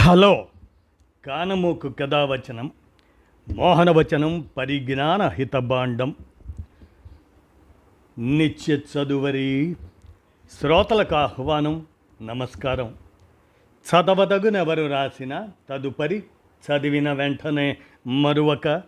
Hello కానమోకు కథావచనం మోహనవచనం పరిజ్ఞాన హితభాండం నిత్య చదువరి శ్రోతలకు ఆహ్వానం నమస్కారం. చదవదగునెవరు రాసిన తదుపరి చదివిన వెంటనే మరువక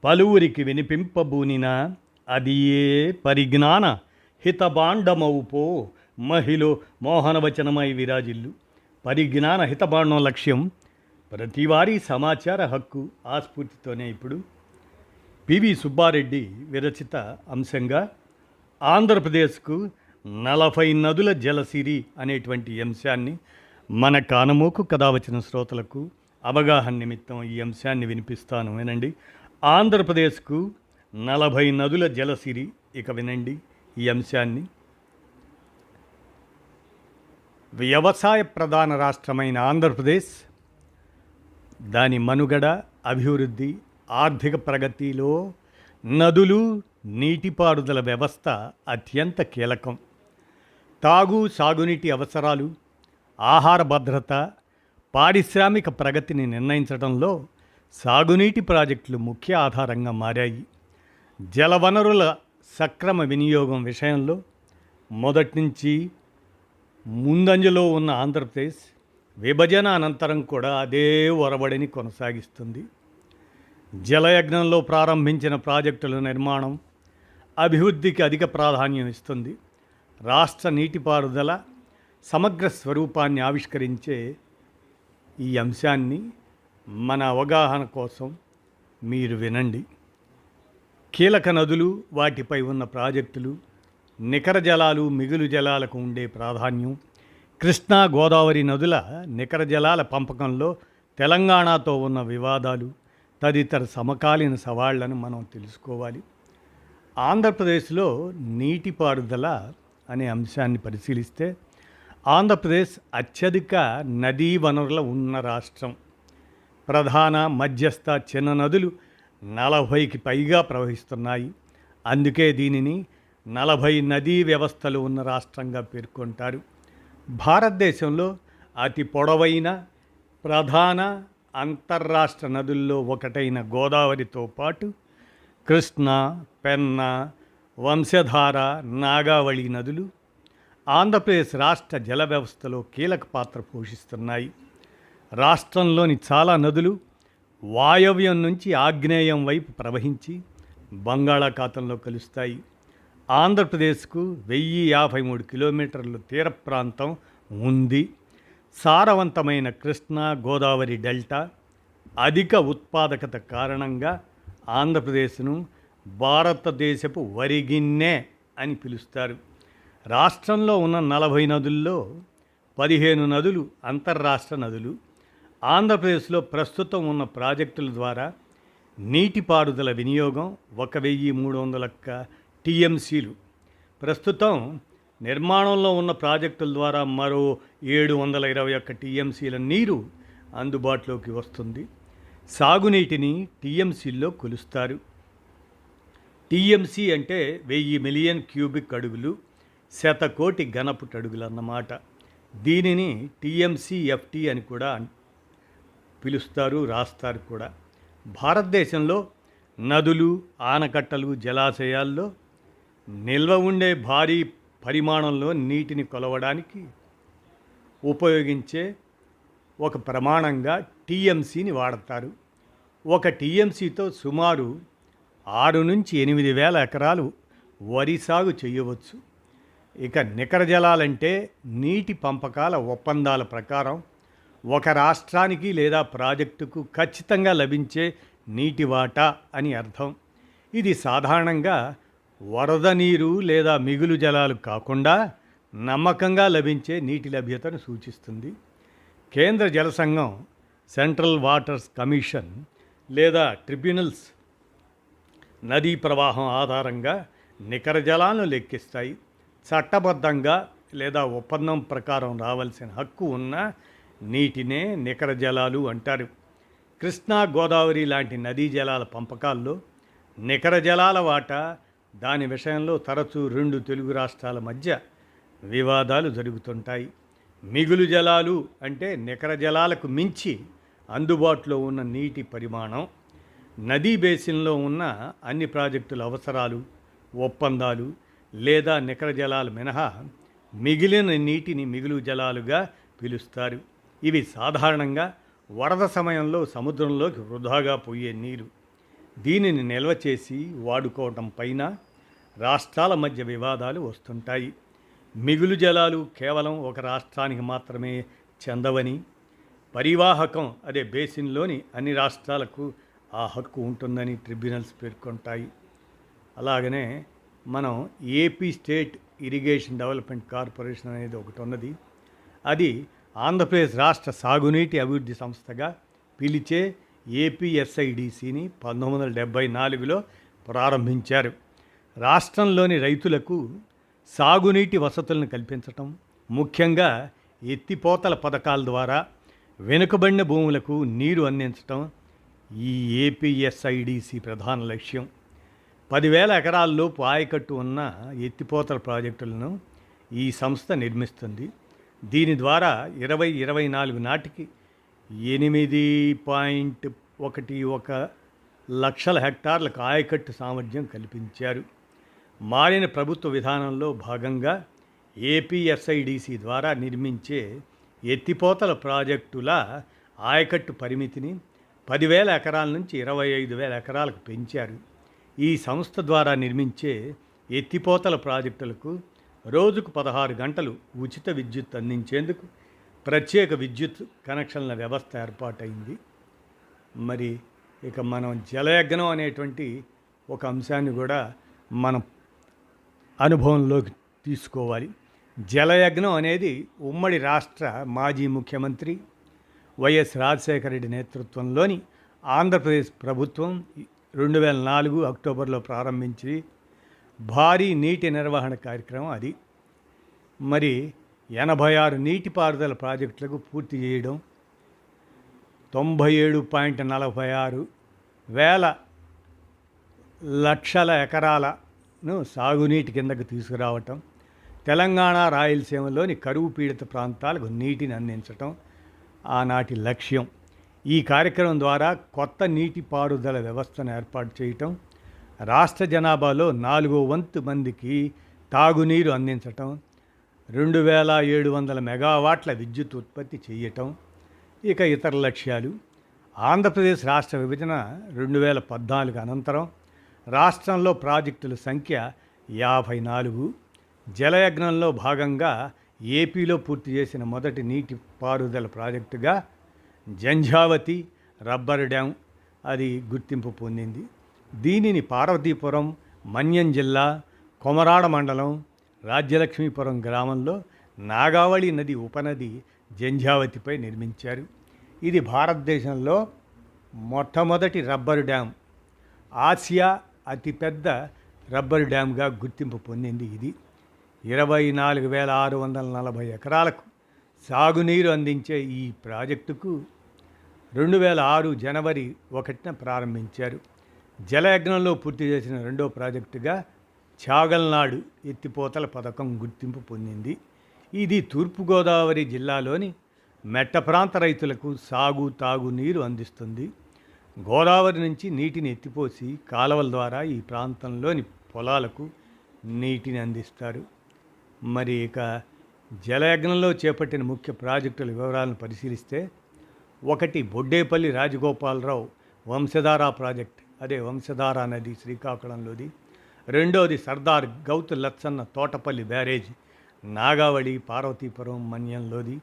పలువురికి వినిపింపబూనిన అది ఏ పరిజ్ఞాన హితభాండమవుపో మహిళ మోహనవచనమై విరాజిల్లు. పరిజ్ఞాన హితభాండం లక్ష్యం ప్రతివారీ సమాచార హక్కు. ఆ స్ఫూర్తితోనే ఇప్పుడు పివి సుబ్బారెడ్డి విరచిత అంశంగా ఆంధ్రప్రదేశ్కు 40 నదుల జలసిరి అనేటువంటి అంశాన్ని మన కానమోకు కథావచన శ్రోతలకు అవగాహన నిమిత్తం ఈ అంశాన్ని వినిపిస్తాను, వినండి. ఆంధ్రప్రదేశ్కు 40 నదుల జలసిరి. ఇక వినండి ఈ అంశాన్ని. వ్యవసాయ ప్రధాన రాష్ట్రమైన ఆంధ్రప్రదేశ్ దాని మనుగడ, అభివృద్ధి, ఆర్థిక ప్రగతిలో నదులు, నీటిపారుదల వ్యవస్థ అత్యంత కీలకం. తాగు, సాగునీటి అవసరాలు, ఆహార భద్రత, పారిశ్రామిక ప్రగతిని నిర్ణయించడంలో సాగునీటి ప్రాజెక్టులు ముఖ్య ఆధారంగా మారాయి. జలవనరుల సక్రమ వినియోగం విషయంలో మొదటి నుంచి ముందంజలో ఉన్న ఆంధ్రప్రదేశ్ విభజన అనంతరం కూడా అదే ఒరబడిని కొనసాగిస్తుంది. జలయజ్ఞంలో ప్రారంభించిన ప్రాజెక్టుల నిర్మాణం, అభివృద్ధికి అధిక ప్రాధాన్యం ఇస్తుంది. రాష్ట్ర నీటిపారుదల సమగ్ర స్వరూపాన్ని ఆవిష్కరించే ఈ అంశాన్ని మన అవగాహన కోసం మీరు వినండి. కీలక నదులు, వాటిపై ఉన్న ప్రాజెక్టులు, నికర జలాలు, మిగులు జలాలకు ఉండే ప్రాధాన్యం, కృష్ణా, గోదావరి నదుల నికర జలాల పంపకంలో తెలంగాణతో ఉన్న వివాదాలు తదితర సమకాలీన సవాళ్లను మనం తెలుసుకోవాలి. ఆంధ్రప్రదేశ్లో నీటిపారుదల అనే అంశాన్ని పరిశీలిస్తే ఆంధ్రప్రదేశ్ అత్యధిక నదీ వనరుల ఉన్న రాష్ట్రం. ప్రధాన, మధ్యస్థ, చిన్న నదులు 40కి పైగా ప్రవహిస్తున్నాయి. అందుకే దీనిని 40 నదీ వ్యవస్థలు ఉన్న రాష్ట్రంగా పేర్కొంటారు. భారతదేశంలో అతి పొడవైన ప్రధాన అంతర్రాష్ట్ర నదుల్లో ఒకటైన గోదావరితో పాటు కృష్ణా, పెన్నా, వంశధార, నాగావళి నదులు ఆంధ్రప్రదేశ్ రాష్ట్ర జల వ్యవస్థలో కీలక పాత్ర పోషిస్తున్నాయి. రాష్ట్రంలోని చాలా నదులు వాయవ్యం నుంచి ఆగ్నేయం వైపు ప్రవహించి బంగాళాఖాతంలో కలుస్తాయి. ఆంధ్రప్రదేశ్కు 1053 కిలోమీటర్ల తీర ప్రాంతం ఉంది. సారవంతమైన కృష్ణా, గోదావరి డెల్టా, అధిక ఉత్పాదకత కారణంగా ఆంధ్రప్రదేశ్ను భారతదేశపు వరిగిన్నె అని పిలుస్తారు. రాష్ట్రంలో ఉన్న 40 నదుల్లో 15 నదులు అంతర్రాష్ట్ర నదులు. ఆంధ్రప్రదేశ్లో ప్రస్తుతం ఉన్న ప్రాజెక్టుల ద్వారా నీటిపారుదల వినియోగం 1300 టీఎంసీలు. ప్రస్తుతం నిర్మాణంలో ఉన్న ప్రాజెక్టుల ద్వారా మరో 721 టీఎంసీల నీరు అందుబాటులోకి వస్తుంది. సాగునీటిని టీఎంసీల్లో కొలుస్తారు. టీఎంసీ అంటే 1000 మిలియన్ క్యూబిక్ అడుగులు, 100 కోటి ఘనపుట అడుగులు అన్నమాట. దీనిని టీఎంసీఎఫ్టీ అని కూడా పిలుస్తారు, రాస్తారు కూడా. భారతదేశంలో నదులు, ఆనకట్టలు, జలాశయాల్లో నిల్వ ఉండే భారీ పరిమాణంలో నీటిని కొలవడానికి ఉపయోగించే ఒక ప్రమాణంగా టీఎంసీని వాడతారు. ఒక టీఎంసీతో సుమారు 6 నుంచి 8 వేల ఎకరాలు వరి సాగు చేయవచ్చు. ఇక నికర జలాలంటే నీటి పంపకాల ఒప్పందాల ప్రకారం ఒక రాష్ట్రానికి లేదా ప్రాజెక్టుకు ఖచ్చితంగా లభించే నీటి వాటా అని అర్థం. ఇది సాధారణంగా వరద నీరు లేదా మిగులు జలాలు కాకుండా నమ్మకంగా లభించే నీటి లభ్యతను సూచిస్తుంది. కేంద్ర జల సంఘం, సెంట్రల్ వాటర్స్ కమిషన్ లేదా ట్రిబ్యునల్స్ నదీ ప్రవాహం ఆధారంగా నికర జలాలను లెక్కిస్తాయి. చట్టబద్ధంగా లేదా ఒప్పందం ప్రకారం రావాల్సిన హక్కు ఉన్న నీటినే నికర జలాలు అంటారు. కృష్ణా, గోదావరి లాంటి నదీ జలాల పంపకాల్లో నికర జలాల వాటా, దాని విషయంలో తరచూ 2 తెలుగు రాష్ట్రాల మధ్య వివాదాలు జరుగుతుంటాయి. మిగులు జలాలు అంటే నికర జలాలకు మించి అందుబాటులో ఉన్న నీటి పరిమాణం. నదీ బేసిన్లో ఉన్న అన్ని ప్రాజెక్టుల అవసరాలు, ఒప్పందాలు లేదా నికర జలాలు మినహా మిగిలిన నీటిని మిగులు జలాలుగా పిలుస్తారు. ఇవి సాధారణంగా వరద సమయంలో సముద్రంలోకి వృధాగా పోయే నీరు. దీనిని నిల్వ చేసి వాడుకోవటం పైన రాష్ట్రాల మధ్య వివాదాలు వస్తుంటాయి. మిగులు జలాలు కేవలం ఒక రాష్ట్రానికి మాత్రమే చెందవని, పరివాహకం అదే బేసిన్లోని అన్ని రాష్ట్రాలకు ఆ హక్కు ఉంటుందని ట్రిబ్యునల్స్ పేర్కొంటాయి. అలాగనే మనం AP state irrigation development corporation అనేది ఒకటి ఉన్నది. అది ఆంధ్రప్రదేశ్ రాష్ట్ర సాగునీటి అభివృద్ధి సంస్థగా పిలిచే ఏపీఎస్ఐడిసిని 1974లో ప్రారంభించారు. రాష్ట్రంలోని రైతులకు సాగునీటి వసతులను కల్పించటం, ముఖ్యంగా ఎత్తిపోతల పథకాల ద్వారా వెనుకబడిన భూములకు నీరు అందించటం ఈ ఏపీఎస్ఐడిసి ప్రధాన లక్ష్యం. 10,000 ఎకరాల్లోపు ఆయకట్టు ఉన్న ఎత్తిపోతల ప్రాజెక్టులను ఈ సంస్థ నిర్మిస్తుంది. దీని ద్వారా 2024 నాటికి 8.11 లక్షల హెక్టార్లకు ఆయకట్టు సామర్థ్యం కల్పించారు. మారిన ప్రభుత్వ విధానంలో భాగంగా ఏపీఎస్ఐడిసి ద్వారా నిర్మించే ఎత్తిపోతల ప్రాజెక్టుల ఆయకట్టు పరిమితిని 10,000 ఎకరాల నుంచి 25,000 ఎకరాలకు పెంచారు. ఈ సంస్థ ద్వారా నిర్మించే ఎత్తిపోతల ప్రాజెక్టులకు రోజుకు 16 గంటలు ఉచిత విద్యుత్ అందించేందుకు ప్రత్యేక విద్యుత్ కనెక్షన్ల వ్యవస్థ ఏర్పాటైంది. మరి ఇక మనం జలయజ్ఞం అనేటువంటి ఒక అంశాన్ని కూడా మనం అనుభవంలోకి తీసుకోవాలి. జలయజ్ఞం అనేది ఉమ్మడి రాష్ట్ర మాజీ ముఖ్యమంత్రి వైఎస్ రాజశేఖర రెడ్డి నేతృత్వంలోని ఆంధ్రప్రదేశ్ ప్రభుత్వం 2004 అక్టోబర్లో ప్రారంభించి భారీ నీటి నిర్వహణ కార్యక్రమం అది. మరి 86 నీటిపారుదల ప్రాజెక్టులకు పూర్తి చేయడం, 97.46 వేల లక్షల ఎకరాలను సాగునీటి కిందకు తీసుకురావటం, తెలంగాణ రాయలసీమలోని కరువు పీడిత ప్రాంతాలకు నీటిని అందించటం ఆనాటి లక్ష్యం. ఈ కార్యక్రమం ద్వారా కొత్త నీటిపారుదల వ్యవస్థను ఏర్పాటు చేయటం, రాష్ట్ర జనాభాలో 4వ వంతు మందికి తాగునీరు అందించటం, 2,700 మెగావాట్ల విద్యుత్ ఉత్పత్తి చేయటం, ఇక ఇతర లక్ష్యాలు. ఆంధ్రప్రదేశ్ రాష్ట్ర విభజన 2014 అనంతరం రాష్ట్రంలో ప్రాజెక్టుల సంఖ్య 54. జలయజ్ఞంలో భాగంగా ఏపీలో పూర్తి చేసిన మొదటి నీటిపారుదల ప్రాజెక్టుగా జంఝావతి రబ్బర్ డ్యాం అది గుర్తింపు పొందింది. దీనిని పార్వతీపురం, మన్యం జిల్లా, కొమరాడ మండలం, రాజ్యలక్ష్మీపురం గ్రామంలో నాగావళి నది ఉపనది జంఝావతిపై నిర్మించారు. ఇది భారతదేశంలో మొట్టమొదటి రబ్బరు డ్యాం, ఆసియా అతిపెద్ద రబ్బరు డ్యాంగా గుర్తింపు పొందింది. ఇది 24,640 ఎకరాలకు సాగునీరు అందించే ఈ ప్రాజెక్టుకు 2006 జనవరి 1న ప్రారంభించారు. జలయజ్ఞంలో పూర్తి చేసిన రెండో ప్రాజెక్టుగా చాగల్నాడు ఎత్తిపోతల పథకం గుర్తింపు పొందింది. ఇది తూర్పుగోదావరి జిల్లాలోని మెట్ట ప్రాంత రైతులకు తాగునీరు అందిస్తుంది. గోదావరి నుంచి నీటిని ఎత్తిపోసి కాలువల ద్వారా ఈ ప్రాంతంలోని పొలాలకు నీటిని అందిస్తారు. మరి ఇక జలయజ్ఞంలో చేపట్టిన ముఖ్య ప్రాజెక్టుల వివరాలను పరిశీలిస్తే, 1 బొడ్డేపల్లి రాజగోపాలరావు వంశధార ప్రాజెక్ట్, అదే వంశధార నది శ్రీకాకుళంలోది. 2వది సర్దార్ గౌతు లచ్చన్న తోటపల్లి బ్యారేజ్, నాగావళి పార్వతీపురం మన్యంలోది.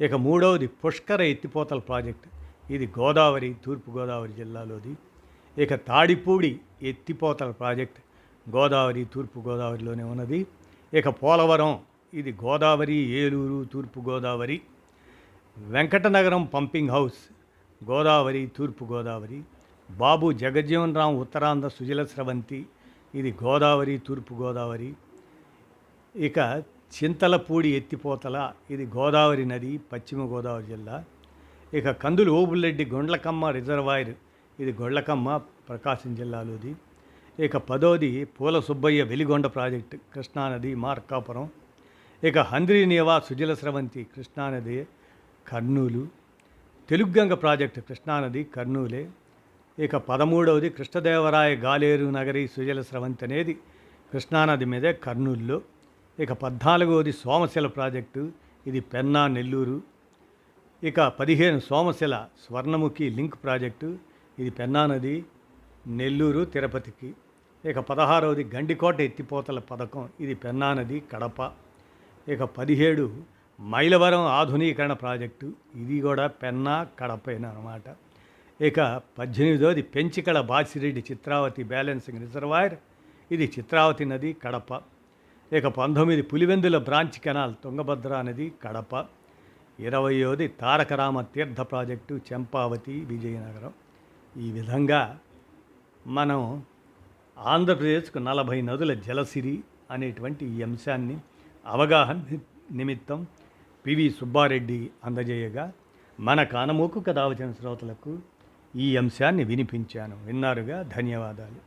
ఇక 3వది పుష్కర ఎత్తిపోతల ప్రాజెక్ట్, ఇది గోదావరి తూర్పుగోదావరి జిల్లాలోది. ఇక తాడిపూడి ఎత్తిపోతల ప్రాజెక్ట్ గోదావరి తూర్పుగోదావరిలోనే ఉన్నది. ఇక పోలవరం, ఇది గోదావరి ఏలూరు తూర్పుగోదావరి. వెంకటనగరం పంపింగ్ హౌస్ గోదావరి తూర్పుగోదావరి. బాబు జగజ్జీవన్ రామ్ ఉత్తరాంధ్ర సుజల స్రవంతి, ఇది గోదావరి తూర్పుగోదావరి. ఇక చింతలపూడి ఎత్తిపోతల, ఇది గోదావరి నది పశ్చిమ గోదావరి జిల్లా. ఇక కందులు ఓబులెడ్డి గొండ్లకమ్మ రిజర్వాయర్, ఇది గొండ్లకమ్మ ప్రకాశం జిల్లాలోది. ఇక 10వది పూల సుబ్బయ్య వెలిగొండ ప్రాజెక్టు కృష్ణానది మార్కాపురం. ఇక హంద్రీనేవా సుజల స్రవంతి కృష్ణానది కర్నూలు. తెలుగుగంగ ప్రాజెక్టు కృష్ణానది కర్నూలే. ఇక 13వది కృష్ణదేవరాయ గాలేరు నగరి సుజల స్రవంతి అనేది కృష్ణానది మీదే కర్నూలులో. ఇక 14వది సోమశిల ప్రాజెక్టు, ఇది పెన్నా నెల్లూరు. ఇక 15 సోమశిల స్వర్ణముఖి లింక్ ప్రాజెక్టు, ఇది పెన్నా నది నెల్లూరు తిరుపతికి. ఇక 16వది గండికోట ఎత్తిపోతల పథకం, ఇది పెన్నా నది కడప. ఇక 17 మైలవరం ఆధునీకరణ ప్రాజెక్టు, ఇది కూడా పెన్నా కడపైన అనమాట. ఇక 18వది పెంచికళ బాసిరెడ్డి చిత్రావతి బ్యాలెన్సింగ్ రిజర్వాయర్, ఇది చిత్రావతి నది కడప. ఇక 19 పులివెందుల బ్రాంచ్ కెనాల్ తుంగభద్ర నది కడప. 20వది తారకరామ తీర్థ ప్రాజెక్టు చెంపావతి విజయనగరం. ఈ విధంగా మనం ఆంధ్రప్రదేశ్కు 40 నదుల జలసిరి అనేటువంటి ఈ అంశాన్ని అవగాహన నిమిత్తం పివి సుబ్బారెడ్డి అందజేయగా మన కానమోకు కథ వచ్చిన శ్రోతలకు ఈ అంశాన్ని వినిపించాను. విన్నారుగా, ధన్యవాదాలు.